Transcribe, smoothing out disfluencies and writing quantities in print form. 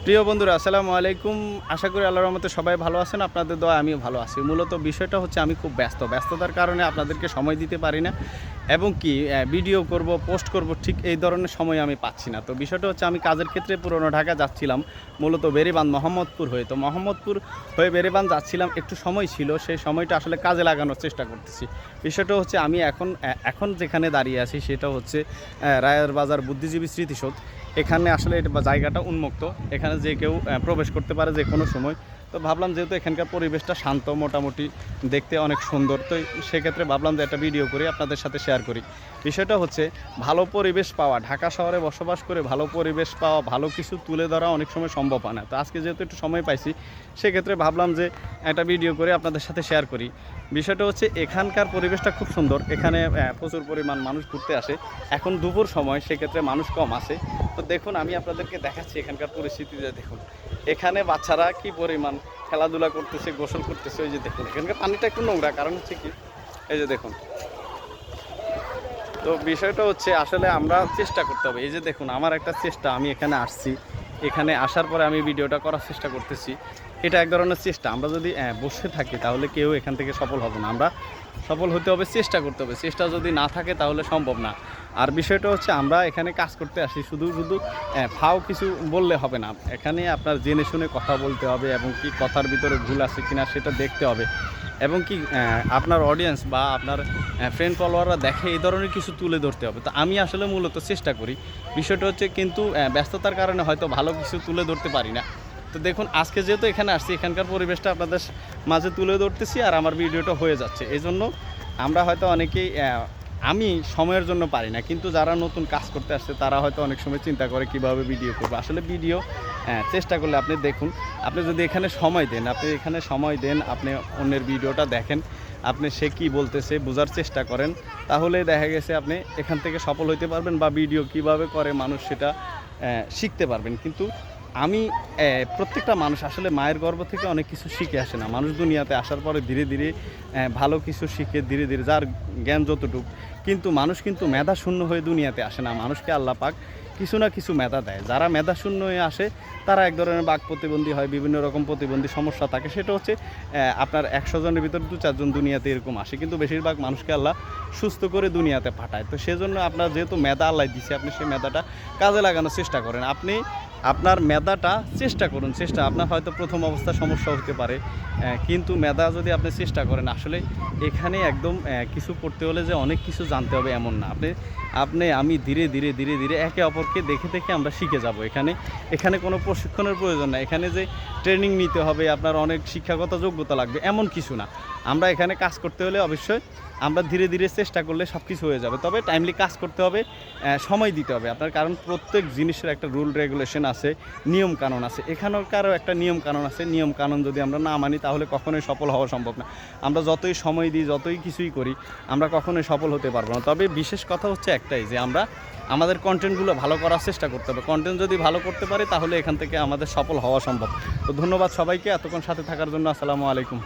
প্রিয় বন্ধুরা আসসালামু আলাইকুম। আশা করি আল্লাহর রহমতে সবাই ভালো আছেন। আপনাদের দোয়া আমিও ভালো আছি। মূলত বিষয়টা হচ্ছে আমি খুব ব্যস্ততার কারণে আপনাদেরকে সময় দিতে পারি না, এবং কি ভিডিও করব, পোস্ট করব, ঠিক এই ধরনের সময় আমি পাচ্ছি না। তো বিষয়টা হচ্ছে আমি কাজের ক্ষেত্রে পুরনো ঢাকা যাচ্ছিলাম, মূলত বেরিবাঁধ মোহাম্মদপুর হয়ে। তো মোহাম্মদপুর হয়ে বেরিবাঁধ যাচ্ছিলাম, একটু সময় ছিল, সেই সময়টা আসলে কাজে লাগানোর চেষ্টা করতেছি। বিষয়টা হচ্ছে আমি এখন যেখানে দাঁড়িয়ে আছি সেটা হচ্ছে রায়ের বাজার বুদ্ধিজীবী স্মৃতিসৌধ। এখানে আসলে এটা জায়গাটা উন্মুক্ত, এখানে যে কেউ প্রবেশ করতে পারে যে কোনো সময়। তো ভাবলাম যেহেতু এখানকার পরিবেশটা শান্ত, মোটামুটি দেখতে অনেক সুন্দর, তো সেক্ষেত্রে ভাবলাম যে একটা ভিডিও করি আপনাদের সাথে শেয়ার করি। বিষয়টা হচ্ছে ভালো পরিবেশ পাওয়া, ঢাকা শহরে বসবাস করে ভালো পরিবেশ পাওয়া, ভালো কিছু তুলে ধরা অনেক সময় সম্ভব হয় না। তো আজকে যেহেতু একটু সময় পাইছি, সেক্ষেত্রে ভাবলাম যে একটা ভিডিও করে আপনাদের সাথে শেয়ার করি। বিষয়টা হচ্ছে এখানকার পরিবেশটা খুব সুন্দর, এখানে প্রচুর পরিমাণ মানুষ ঘুরতে আসে। এখন দুপুর সময়, সেক্ষেত্রে মানুষ কম আসে। তো দেখুন, আমি আপনাদেরকে দেখাচ্ছি এখানকার পরিস্থিতিতে। দেখুন এখানে বাচ্চারা কি পরিমাণ খেলাধুলা করতেছে, গোসল করতেছে। ওই যে দেখুন এখানকার পানিটা একটু নোংরা, কারণ হচ্ছে কি, এই যে দেখুন। তো বিষয়টা হচ্ছে আসলে আমরা চেষ্টা করতে হবে। এই যে দেখুন আমার একটা চেষ্টা, আমি এখানে আসছি, এখানে আসার পরে আমি ভিডিওটা করার চেষ্টা করতেছি। এটা এক ধরনের চেষ্টা। আমরা যদি বসে থাকি তাহলে কেউ এখান থেকে সফল হব না। আমরা সফল হতে হবে, চেষ্টা করতে হবে। চেষ্টা যদি না থাকে তাহলে সম্ভব না। আর বিষয়টা হচ্ছে আমরা এখানে কাজ করতে আসি, শুধু ফাও কিছু বললে হবে না। এখানে আপনার জেনে শুনে কথা বলতে হবে, এবং কি কথার ভিতরে ভুল আছে কিনা সেটা দেখতে হবে, এবং কি আপনার অডিয়েন্স বা আপনার ফ্রেন্ড ফলোয়াররা দেখে এই ধরনের কিছু তুলে ধরতে হবে। তো আমি আসলে মূলত চেষ্টা করি। বিষয়টা হচ্ছে কিন্তু ব্যস্ততার কারণে হয়তো ভালো কিছু তুলে ধরতে পারি না। তো দেখুন আজকে যেহেতু এখানে আসছি, এখানকার পরিবেশটা আপনাদের মাঝে তুলে ধরতেছি, আর আমার ভিডিওটা হয়ে যাচ্ছে। এই জন্য আমরা হয়তো অনেকেই, আমি সময়ের জন্য পারি না, কিন্তু যারা নতুন কাজ করতে আসছে তারা হয়তো অনেক সময় চিন্তা করে কীভাবে ভিডিও করবে। আসলে ভিডিও চেষ্টা করলে আপনি দেখুন, আপনি যদি এখানে সময় দেন, আপনি অন্যের ভিডিওটা দেখেন, আপনি সে কী বলতেছে বোঝার চেষ্টা করেন, তাহলে দেখা গেছে আপনি এখান থেকে সফল হইতে পারবেন, বা ভিডিও কিভাবে করে মানুষ সেটা শিখতে পারবেন। কিন্তু আমি প্রত্যেকটা মানুষ আসলে মায়ের গর্ভ থেকে অনেক কিছু শিখে আসে না। মানুষ দুনিয়াতে আসার পরে ধীরে ধীরে ভালো কিছু শিখে, ধীরে ধীরে যার জ্ঞান যতটুক। কিন্তু মানুষ কিন্তু মেধাশূন্য হয়ে দুনিয়াতে আসে না। মানুষকে আল্লাহ পাক কিছু না কিছু মেধা দেয়। যারা মেধাশূন্য হয়ে আসে তারা এক ধরনের বাক প্রতিবন্ধী হয়, বিভিন্ন রকম প্রতিবন্ধী সমস্যা থাকে। সেটা হচ্ছে আপনার 100 জনের ভিতরে 2-4 জন দুনিয়াতে এরকম আসে, কিন্তু বেশিরভাগ মানুষকে আল্লাহ সুস্থ করে দুনিয়াতে পাঠায়। তো সেজন্য আপনার যেহেতু মেধা আল্লাহ দিছে, আপনি সেই মেধাটা কাজে লাগানোর চেষ্টা করেন। আপনি আপনার মেধাটা চেষ্টা করুন। আপনার হয়তো প্রথম অবস্থায় সমস্যা হতে পারে, কিন্তু মেধা যদি আপনি চেষ্টা করেন, আসলে এখানে একদম কিছু করতে হলে যে অনেক কিছু জানতে হবে এমন না। আমি ধীরে ধীরে একে অপরকে দেখে আমরা শিখে যাব। এখানে কোনো প্রশিক্ষণের প্রয়োজন না। এখানে যে ট্রেনিং নিতে হবে, আপনার অনেক শিক্ষাগত যোগ্যতা লাগবে এমন কিছু না। আমরা এখানে কাজ করতে হলে অবশ্যই আমরা ধীরে ধীরে চেষ্টা করলে সব কিছু হয়ে যাবে। তবে টাইমলি কাজ করতে হবে, সময় দিতে হবে আপনার, কারণ প্রত্যেক জিনিসের একটা রুল রেগুলেশন আছে, নিয়ম কানুন আছে। এখানকারও একটা নিয়ম কানুন আছে। নিয়ম কানুন যদি আমরা না মানি তাহলে কখনোই সফল হওয়া সম্ভব না। আমরা যতই সময় দিই, যতই কিছুই করি, আমরা কখনোই সফল হতে পারবো না। তবে বিশেষ কথা হচ্ছে একটাই, যে আমরা আমাদের কন্টেন্টগুলো ভালো করার চেষ্টা করতে হবে। কন্টেন্ট যদি ভালো করতে পারি তাহলে এখান থেকে আমাদের সফল হওয়া সম্ভব। তো ধন্যবাদ সবাইকে এতক্ষণ সাথে থাকার জন্য। আসসালামু আলাইকুম।